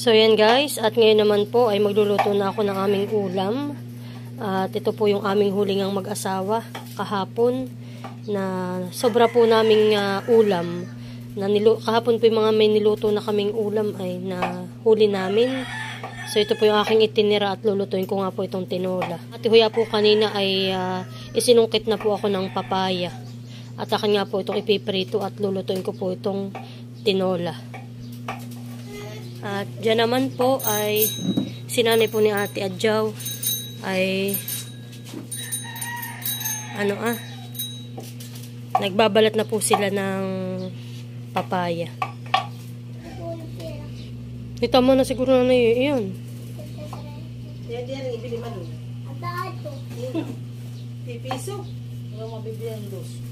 So yan guys, at ngayon naman po ay magluluto na ako ng aming ulam. At ito po yung aming hulingang mag-asawa kahapon na sobra po naming ulam. Kahapon po yung mga may niluto na kaming ulam ay na huli namin. So ito po yung aking itinira at lulutuin ko nga po itong tinola. At huya po kanina ay isinungkit na po ako ng papaya. At akin nga po itong ipiprito at lulutuin ko po itong tinola. At dyan naman po ay sinanay po ni Ate Adjaw ay nagbabalat na po sila ng papaya. Ito mo na siguro na yun. Yan, ibili man doon. Pipiso? Ano mabibihan dos?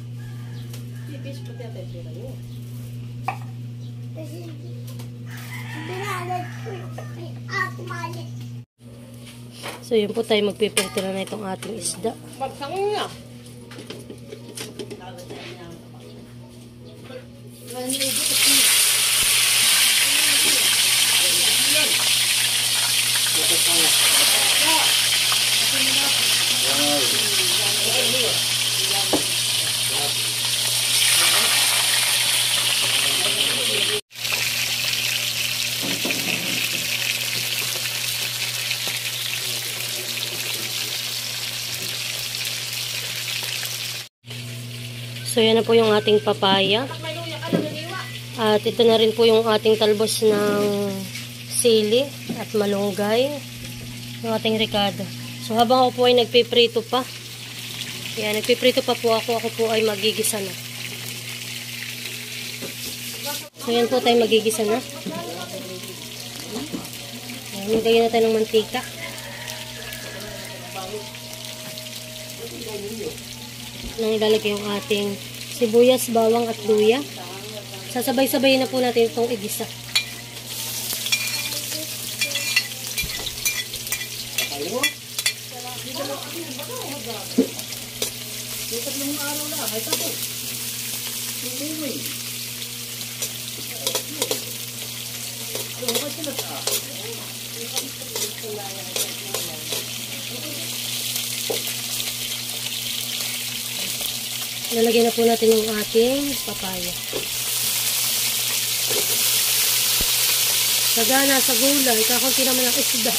Pipiso pati at ay pira yun. So yun po tayo magpipirito na itong ating isda. Magsangin nga. So yan na po yung ating papaya. At ito na rin po yung ating talbos ng sili at malunggay. Yung ating ricado. So habang ako po ay nagpiprito pa. Yan, nagpiprito pa po ako. Ako po ay magigisa na. So yan po tayo magigisa na. Yan, lagyan na tayo ng mantika. Nang ilalagay yung ating sibuyas, bawang at luya. Sasabay-sabay na po natin itong igisa. Lalagyan na po natin yung ating papaya. Sagana sa gulay, kakunti naman ang isda.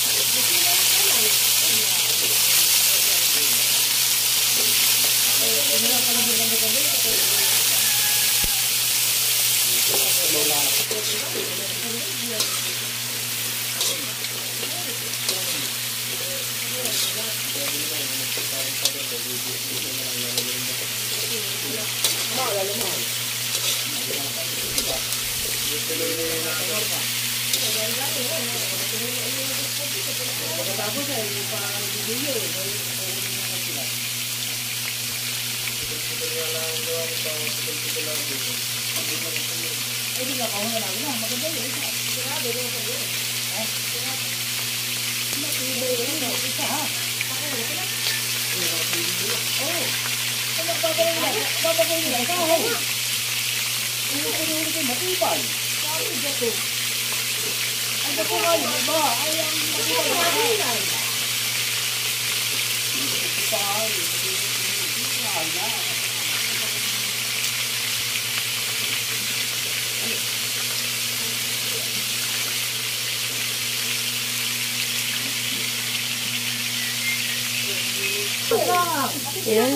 Yan.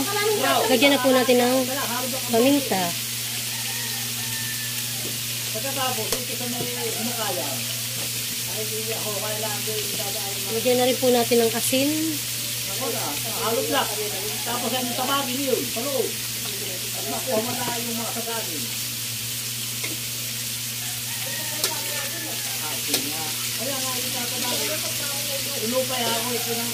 Lagyan na po natin ng paminta. Lagyan na rin po natin ng asin. Halot lang. Tapos yan yung tabagin yun. Paloob. At makuha mo na yung mga sagagin. Kaya nga yung tatabagin. Inupay ako ito ng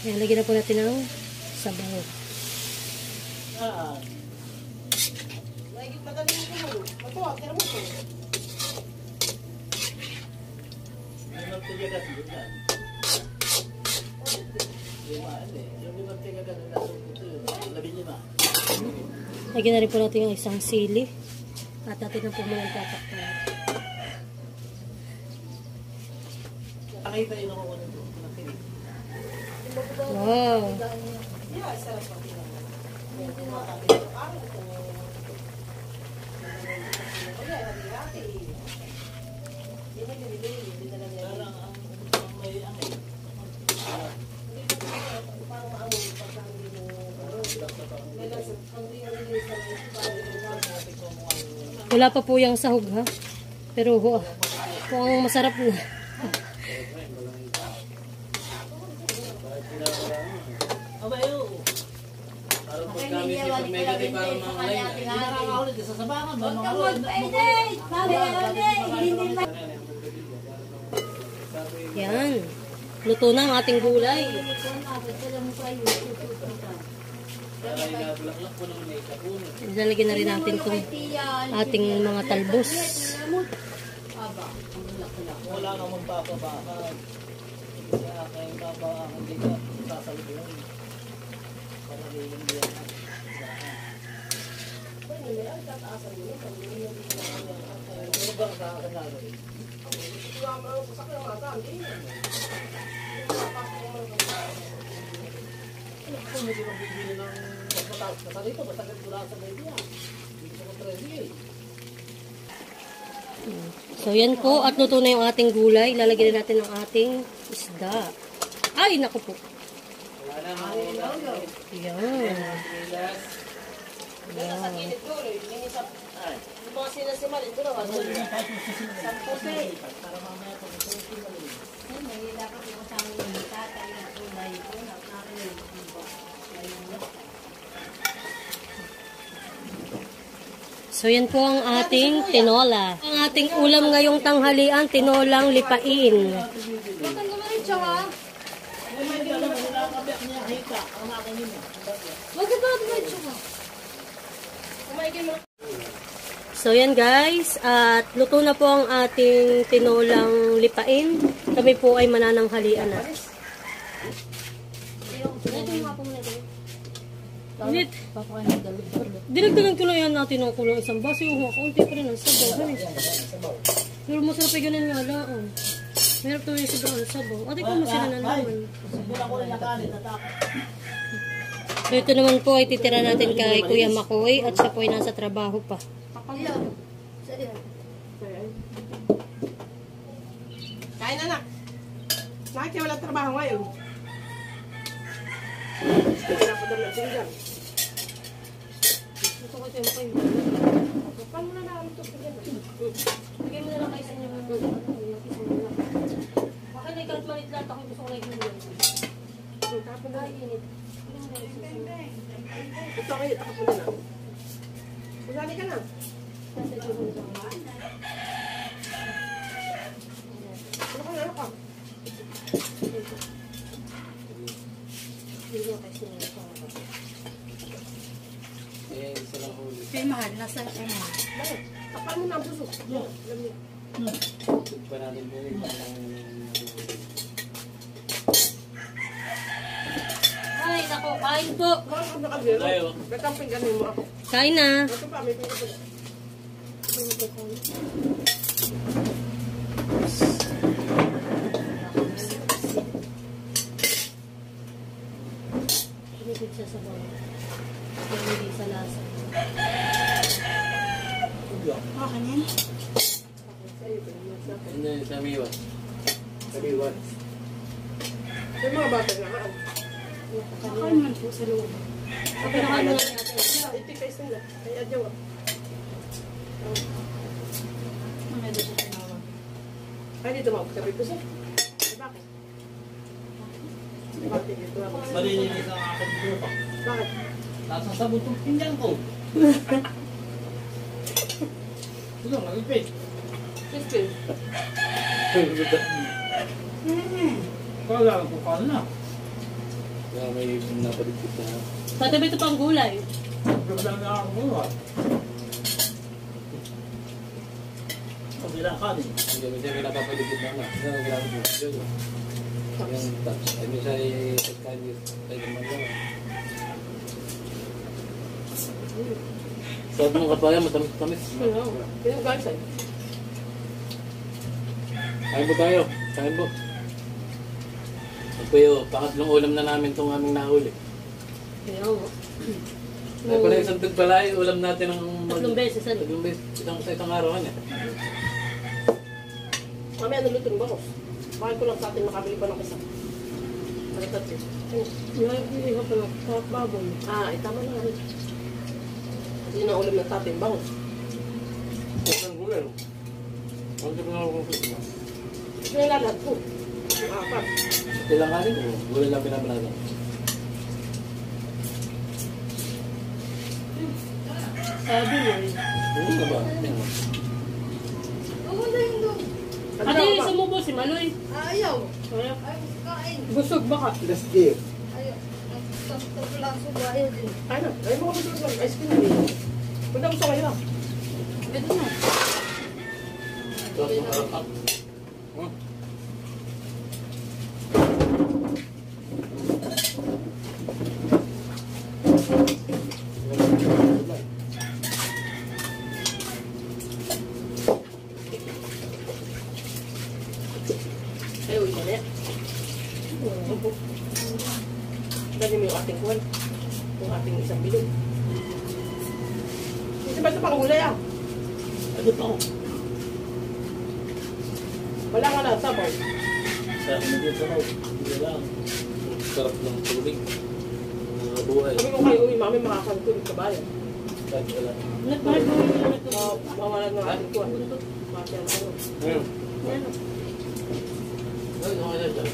Yan, lagyan na po natin ng sabaw. Madali mo kumulo. Matuwa, tira mo ko. Yung magtigagat yun yan. Yung magtigagat na nasa puto yun. 15. Lagyan na rin po natin yung isang sili. At natin na po muna tatakpan. Nakita yun ako kung ano. Wow! Yeah, sarap pa. Parang ang may angay. Wala pa po yung sahog ha. Pero kung ang masarap na. Abayo. Parang paggamit niya pag may gati parang mga ngayon. Hindi nakakaulit. Sa sabangan. Yan. Luto na ang ating gulay. Lalagyan na rin natin itong ating mga talbos. Wala namang papabahan. Sa akin papabahan. Hindi ka sasalubin. Panalilin diyan. Ano ba sa akin na rin? Kung hindi mo bibili ng mas mataas na sa rito, basta ganito lang sa media. Hindi ko ma-trending eh. So yan po, at luto na yung ating gulay. Lalagyan na natin ang ating isda. Ay, naku po. Wala na mga ulam. Yan. Dala sa gilid ko, linisap. Yung mga sinasimalin ko na, wala. Para mamaya kung ito yung pinalin. So yan po ang ating tinola. Ang ating ulam ngayong tanghalian, tinolang lipain. So yan guys, at luto na po ang ating tinolang lipain. Kami po ay manananghalian na. Init. Dinagdagan ko lang yan natin ng kulang isang baso. Yung kaunti pa rin ang sabaw. Pero masarap ay ganun nga laon. Meron to yung sobrang sabaw. Ate ko masira na naman. So ito naman po ay titira natin kay Kuya Makoy at siya po ay nasa trabaho pa. Kain na, anak. Bakit kaya walang trabaho ngayon? Pinapadala na sila. Gusto ko ito yung Makoy. Paano na namin ito? Bigay mo na lang kayo sa inyo. Bakit na ikaw malit lahat ako gusto ko na ikulang. Tapos na. Ay, init. Ito kayo, takapon na. Usali ka na. Ano ka na, ano ka? Kay mahal, nasa kay mahal. Bakit? Takpan mo na ang puso. Alam niyo. Ay, nako, kain po. Bakit ako nakagero? Tayo. Nagkamping ganin mo ako. Kain na. Ito pa, may pinito. Pinipid siya sa bawang. Pero hindi sa lasa. Okay yan. Sabiwan. May mga bata na kaan. Nakain man po sa loob. Okay, nakain mo na natin. Ito kayo sila. Ay, adyaw. Mamaya dito tinawa. Ay, dito mo. Sabi ko siya. Ay, bakit? Bakit dito ako? Malilinis ang aking grupa. Bakit? Nasa sabon itong pinggan ko. Ito, nagipit. Crispin. Kala ko ka na. Kaya may napaligpit na. Tatabi ito pang gulay. Problema na ako mo. nila kanin. Hindi, minsan may napapaligid na na. Ano ang ginamit mo? Yun. Yung touch. Ay, minsan ay pagkain tayo naman lang. Sabi mong kapaya, matamis-tamis. Yung guys ay. Kain po tayo. Kain po. Ito po yung pangatlong ulam na namin itong aming nahuli. Kaya nga. Ay pala isang tagpala yung ulam natin ng... Tatlong beses, ano? Tatlong beses. Isang araw niya. Mamaya nalutin ba ko? Bakit ko lang sa atin makabili pa ng isa? Ano tatlo? Hindi ka pala. Sarap baboy. Ay tama na nga. Yun ang ulam ng tatay, bangos. Ang gulay. Ang sabi nga ako kung Ito yung lalat ko. Yung apat. kailanganin ko. Gulay lang pinamalaga. Sabi mo eh. Ano na ba? Ate, sumubo si Maloy. Ayaw. Ayaw. Ayaw kain. Busog baka. Ayaw. Nagtaglaso ba ayaw din. Ay na. Ay mo kapag lang. Ice cream din. Punta gusto kayo lang. Ito na. Tapos ang harap. Ay, uwi ka na yan. Dali mo yung ating kuwan. Yung ating isang bilog. Kasi ba ito pang gulay ah? Ano pa ako? Wala nga lang, sabaw. Sa akin na din sa loob. Hindi lang. Sarap ng tubig. Buhay. Sabi ko kayo, uwi, mami makakantulog ka ba yan? Kahit wala. Nagmahal mo yung ito. Mawalan ng ating kuwan. Mati ang ano. Ayun. Yan. Ay, okay na dyan.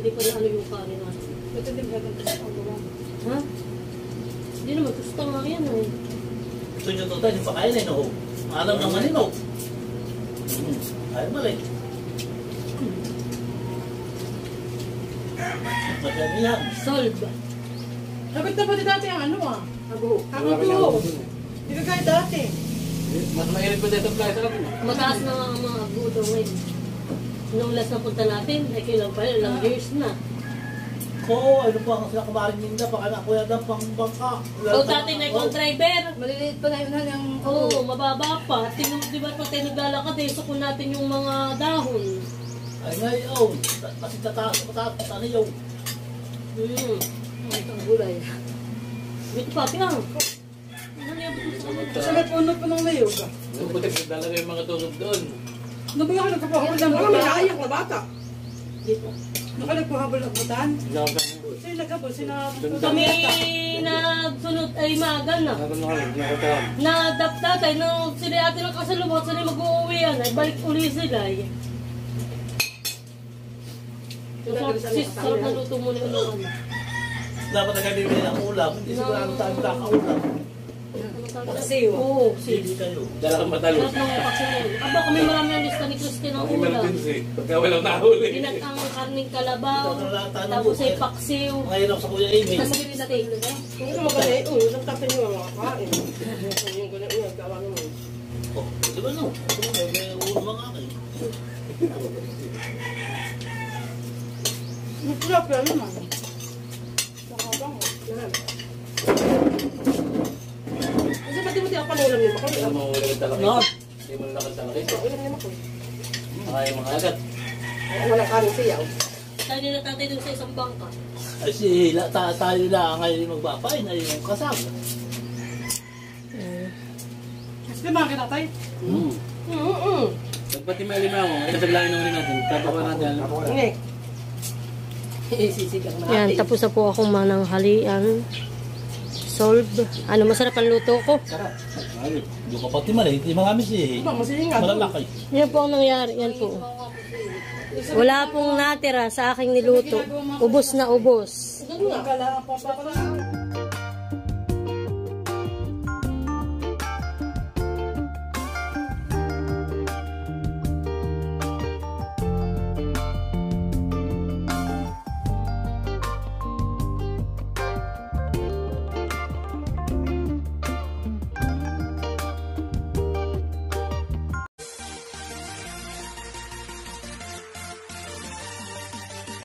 Hindi pa na ano yung kanin natin. Ito din ba ito ang gawa? Ha? Hindi naman. Gusto nga yan eh. Gusto nyo ito tayo, pakain eh, no? Alam naman eh, no? Ayaw malay. Madamihan. Solve. Sagot na pati dati ang ano ah. Ago. Ako to. Hindi ka kaya dati. Mas mainit pa dito tayo sa atin. Mataas na nga ang mga agudo ngayon. Nung last na punta natin, ay kailan pa ilang years na. Ko, ano pa ang sila kamarin ninda, baka na kuya daw pang bangka. O dati na ikong driver. Maliliit pa na yun yung... Oo, mababa pa. Tingnan, di ba pag tayo naglalakad, eh, suko natin yung mga dahon. Ay ngayon, kasi tataas na yun. Ito ang gulay. Ito pati ah. Kasi may puno po ng layog ah. Yung putik, naglalagay yung mga tulog doon. Nabuya ka nagpapahabol ng Wala may butan. naayak na bata. Dito. Naka nagpahabol ng butan. Nakakang. Sino naghabol? Sino Kami nagsunod ay magal na. Nakakang. Nadaptatay, nung sila ate ng kasalubot, sila mag-uuwi yan, ay balik uli sila eh. Sarap na luto mo na yung Dapat na ganun din ang ulam, hindi sigurado tayo kakaulam. Paksiw. Oo, Sige kayo. Dala kang matalo. sarap ng paksiw. Aba, kami marami ang lista ni Christine ng Ang ulam. emergency. Pagka walang nahuli. Pinatang karning kalabaw, tapos ay paksiw. Ngayon ako sa Kuya Amy. Tapos ay steak. Kung gusto mo ganay, yung tatay nyo ang makakain. Yung ganay, yung gawa naman. Oh, di ba no? May ulam ang akin. Masarap yan naman. Nakabang. Yan. Kasi pati mo tiyang panulam niya, makulit. Kaya mahuli ka talakay. No. Hindi mo nakal talakay. Ulam niya makulit. Nakaya mga agat. Walang kanin siya. Tayo nila tatay dun sa isang bangka. Ay si tayo na ngayon magbapain ay yung kasama. Kasi mga kitatay. Pagpati may alimango, ay nasaglangin ng ulit natin. Tapos natin. Hindi. Isisigang na Yan, tapos na po akong mananghalian. Solve. Ano, masarap ang luto ko. Sarap. Ay, yung kapatid man eh, hindi marami siya Diba, masihinga. malalaki. Yan po ang nangyari. Yan po. Wala pong natira sa aking niluto. Ubos na ubos. Doon na. Kala ang papa ko lang.